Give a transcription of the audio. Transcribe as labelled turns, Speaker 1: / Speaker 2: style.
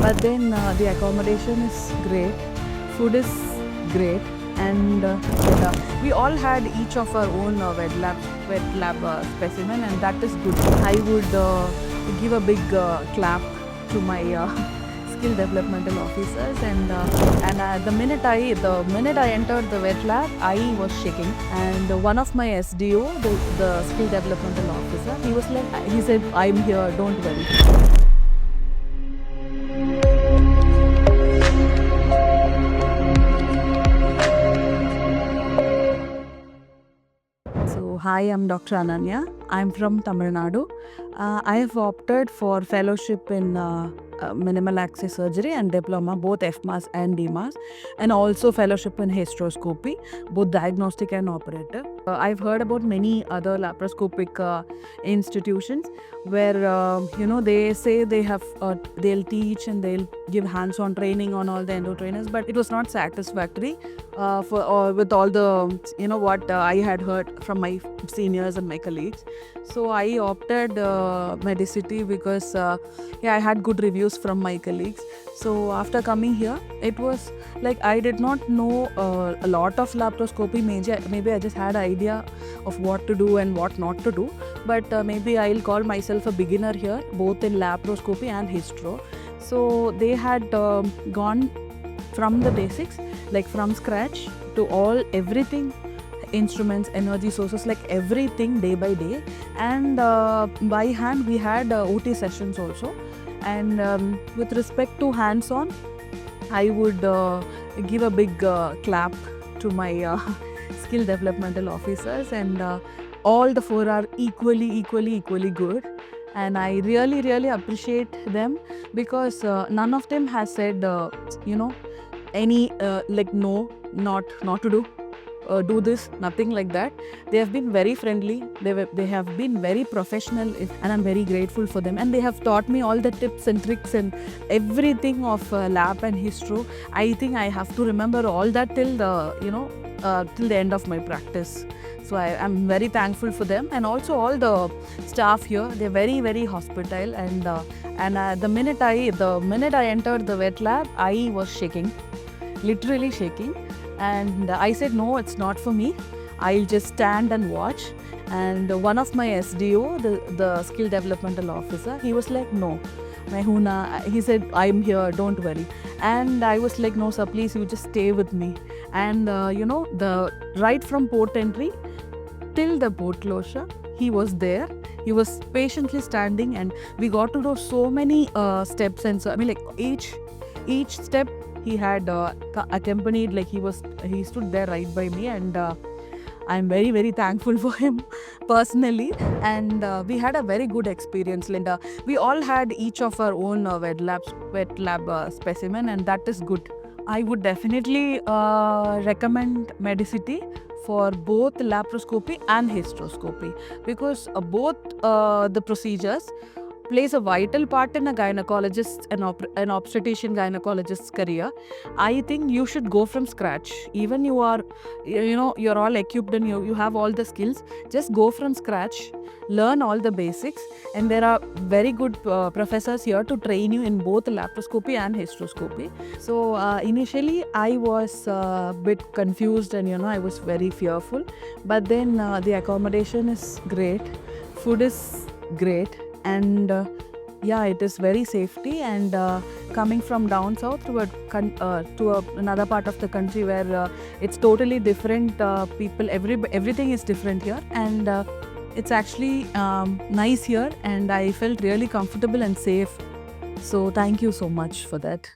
Speaker 1: but then the accommodation is great, food is great, and we all had each of our own wet lab specimen, and that is good. I would give a big clap to my skill developmental officers, and the minute I entered the wet lab, I was shaking, and one of my SDO, the skill developmental officer, he said, "I'm here, don't worry." So, hi, I'm Dr. Ananya. I'm from Tamil Nadu. I have opted for fellowship in minimal access surgery and diploma, both FMAS and DMAS, and also fellowship in hysteroscopy, both diagnostic and operative. I've heard about many other laparoscopic institutions where they say they'll teach and they'll give hands-on training on all the endo trainers, but it was not satisfactory with all the what I had heard from my seniors and my colleagues. So I opted Medicity because I had good reviews from my colleagues. So after coming here, it was like I did not know a lot of laparoscopy. Maybe I just had an idea of what to do and what not to do. But maybe I'll call myself a beginner here, both in laparoscopy and histro. So they had gone from the basics, like from scratch to everything, instruments, energy sources, like everything day by day, and by hand we had OT sessions also. And with respect to hands-on, I would give a big clap to my skill developmental officers, and all the four are equally good, and I really appreciate them because none of them has said any like no, not to do this, nothing like that. They have been very friendly, they have been very professional, and I'm very grateful for them, and they have taught me all the tips and tricks and everything of lab and histro. I think I have to remember all that till the end of my practice. So I'm very thankful for them, and also all the staff here. They're very hospitable, and the minute I entered the wet lab, I was shaking, literally shaking. And I said, no, it's not for me. I'll just stand and watch. And one of my SDO, the skill developmental officer, he was like, no, Mehuna, he said, I'm here, don't worry. And I was like, no, sir, please, you just stay with me. And the right from port entry till the port closure, he was there. He was patiently standing, and we got to know so many steps. And so, I mean, like each step, he had accompanied, like he stood there right by me, and I'm very thankful for him personally. And we had a very good experience, Linda. We all had each of our own wet lab specimen, and that is good. I would definitely recommend Medicity for both laparoscopy and hysteroscopy, because both the procedures plays a vital part in a gynecologist, an obstetrician gynecologist's career. I think you should go from scratch. Even you're all equipped and you have all the skills. Just go from scratch, learn all the basics, and there are very good professors here to train you in both laparoscopy and hysteroscopy. So initially I was a bit confused, and I was very fearful. But then the accommodation is great, food is great, and it is very safety. And coming from down south to another part of the country where it's totally different people, everything is different here, and it's actually nice here, and I felt really comfortable and safe. So thank you so much for that.